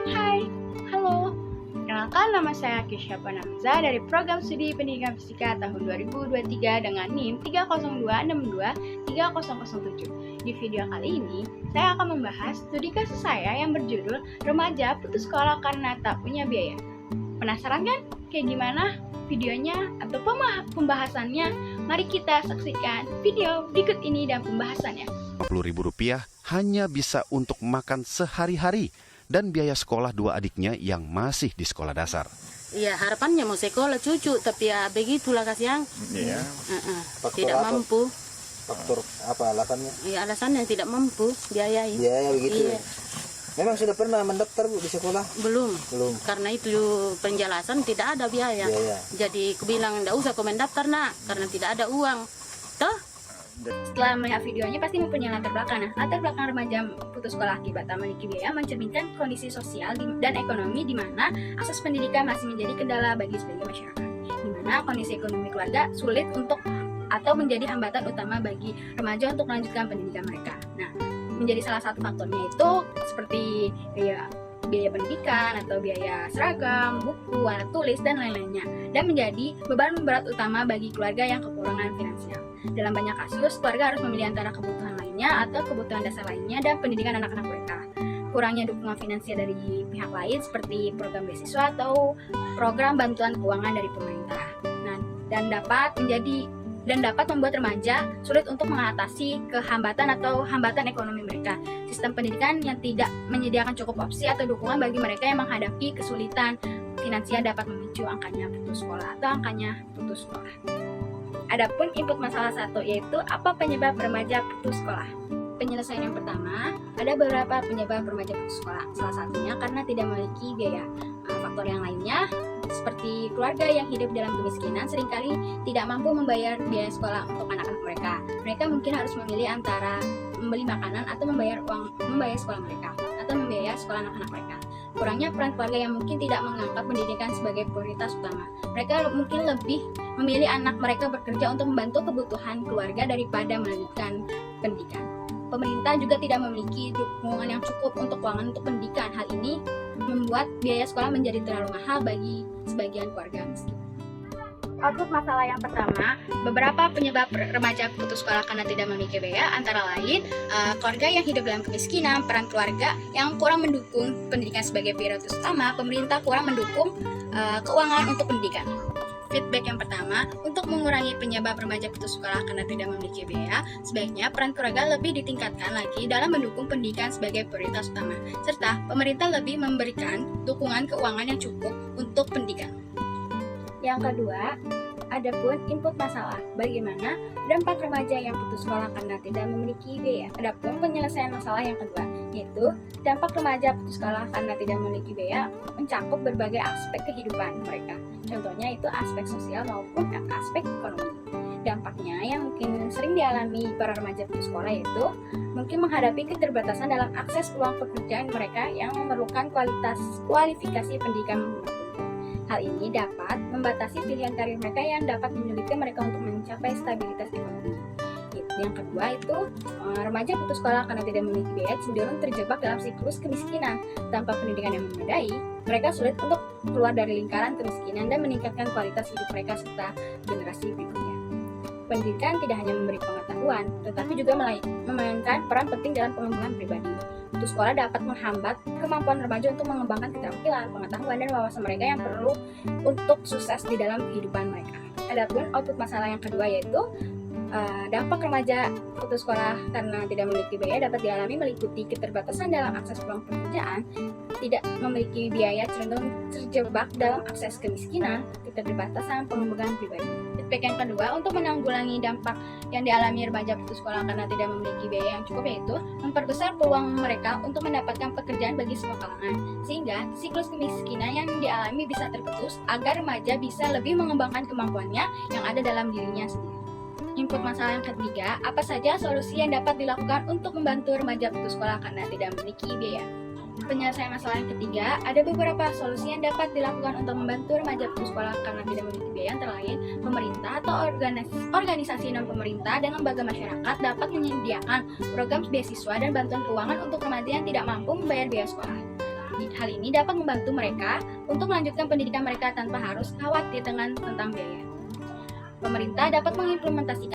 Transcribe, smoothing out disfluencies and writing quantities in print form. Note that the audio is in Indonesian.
Hai, halo. Perkenalkan, nama saya Kesha Panamza dari Program Studi Pendidikan Fisika tahun 2023 dengan NIM 302623007. Di video kali ini, saya akan membahas studi kasus saya yang berjudul Remaja Putus Sekolah Karena Tak Punya Biaya. Penasaran kan? Kayak gimana videonya atau pembahasannya? Mari kita saksikan video berikut ini dan pembahasannya. Rp50.000 hanya bisa untuk makan sehari-hari dan biaya sekolah dua adiknya yang masih di sekolah dasar. Iya, harapannya mau sekolah cucu, tapi ya begitulah kasihan. Iya. Tidak mampu. Faktor apa alasannya? Iya, alasannya tidak mampu biayai. Biaya begitu. Iya. Memang sudah pernah mendaftar Bu di sekolah? Belum. Karena Karena itu penjelasan tidak ada biaya. Jadi aku bilang enggak usah kau mendaftar nak, karena tidak ada uang. Toh? Setelah melihat videonya pasti mempunyai latar belakang. Latar belakang remaja putus sekolah akibat tak memiliki biaya mencerminkan kondisi sosial dan ekonomi di mana akses pendidikan masih menjadi kendala bagi sebagian masyarakat. Di mana kondisi ekonomi keluarga sulit untuk atau menjadi hambatan utama bagi remaja untuk melanjutkan pendidikan mereka. Nah, menjadi salah satu faktornya itu seperti biaya pendidikan atau biaya seragam, buku, alat tulis, dan lain-lainnya, dan menjadi beban berat utama bagi keluarga yang kekurangan finansial. Dalam banyak kasus, keluarga harus memilih antara kebutuhan lainnya atau kebutuhan dasar lainnya dan pendidikan anak-anak mereka. Kurangnya dukungan finansial dari pihak lain seperti program beasiswa atau program bantuan keuangan dari pemerintah. Nah, dan dapat membuat remaja sulit untuk mengatasi hambatan ekonomi mereka. Sistem pendidikan yang tidak menyediakan cukup opsi atau dukungan bagi mereka yang menghadapi kesulitan finansial dapat memicu angkanya putus sekolah atau angkanya putus sekolah. Adapun input masalah satu yaitu apa penyebab remaja putus sekolah. Penyelesaian yang pertama, ada beberapa penyebab remaja putus sekolah. Salah satunya karena tidak memiliki biaya. Faktor yang lainnya seperti keluarga yang hidup dalam kemiskinan seringkali tidak mampu membayar biaya sekolah untuk anak-anak mereka. Mereka mungkin harus memilih antara membeli makanan atau membayar sekolah mereka atau membiayai sekolah anak-anak mereka. Kurangnya peran keluarga yang mungkin tidak menganggap pendidikan sebagai prioritas utama. Mereka mungkin lebih memilih anak mereka bekerja untuk membantu kebutuhan keluarga daripada melanjutkan pendidikan. Pemerintah juga tidak memiliki dukungan yang cukup untuk keuangan untuk pendidikan. Hal ini membuat biaya sekolah menjadi terlalu mahal bagi sebagian keluarga miskin. Output masalah yang pertama, beberapa penyebab remaja putus sekolah karena tidak memiliki biaya antara lain keluarga yang hidup dalam kemiskinan, peran keluarga yang kurang mendukung pendidikan sebagai prioritas utama, pemerintah kurang mendukung keuangan untuk pendidikan. Feedback yang pertama, untuk mengurangi penyebab remaja putus sekolah karena tidak memiliki biaya, sebaiknya peran keluarga lebih ditingkatkan lagi dalam mendukung pendidikan sebagai prioritas utama, serta pemerintah lebih memberikan dukungan keuangan yang cukup untuk pendidikan. Yang kedua, adapun input masalah, bagaimana dampak remaja yang putus sekolah karena tidak memiliki biaya. Adapun penyelesaian masalah yang kedua, yaitu dampak remaja putus sekolah karena tidak memiliki biaya mencakup berbagai aspek kehidupan mereka. Contohnya itu aspek sosial maupun aspek ekonomi. Dampaknya yang mungkin sering dialami para remaja putus sekolah yaitu mungkin menghadapi keterbatasan dalam akses peluang pekerjaan mereka yang memerlukan kualifikasi pendidikan. Hal ini dapat membatasi pilihan karir mereka yang dapat menyulitkan mereka untuk mencapai stabilitas ekonomi. Yang kedua itu remaja putus sekolah karena tidak memiliki biaya cenderung terjebak dalam siklus kemiskinan. Tanpa pendidikan yang memadai, mereka sulit untuk keluar dari lingkaran kemiskinan dan meningkatkan kualitas hidup mereka serta generasi berikutnya. Pendidikan tidak hanya memberi pengetahuan, tetapi juga memainkan peran penting dalam pengembangan pribadi. Putus sekolah dapat menghambat kemampuan remaja untuk mengembangkan keterampilan, pengetahuan, dan wawasan mereka yang perlu untuk sukses di dalam kehidupan mereka. Adapun output masalah yang kedua yaitu dampak remaja putus sekolah karena tidak memiliki biaya dapat dialami meliputi keterbatasan dalam akses peluang pekerjaan, tidak memiliki biaya cenderung terjebak dalam akses kemiskinan, keterbatasan pengembangan pribadi. Feedback yang kedua, untuk menanggulangi dampak yang dialami remaja putus sekolah karena tidak memiliki biaya yang cukup yaitu memperbesar peluang mereka untuk mendapatkan pekerjaan bagi semua kalangan, sehingga siklus kemiskinan yang dialami bisa terputus agar remaja bisa lebih mengembangkan kemampuannya yang ada dalam dirinya sendiri. Input masalah yang ketiga, apa saja solusi yang dapat dilakukan untuk membantu remaja putus sekolah karena tidak memiliki biaya? Penyelesaian masalah yang ketiga, ada beberapa solusi yang dapat dilakukan untuk membantu remaja putus sekolah karena tidak memiliki biaya, antara lain pemerintah atau organisasi non-pemerintah dan lembaga masyarakat dapat menyediakan program beasiswa dan bantuan keuangan untuk remaja yang tidak mampu membayar biaya sekolah. Hal ini dapat membantu mereka untuk melanjutkan pendidikan mereka tanpa harus khawatir tentang biaya. Pemerintah dapat mengimplementasikan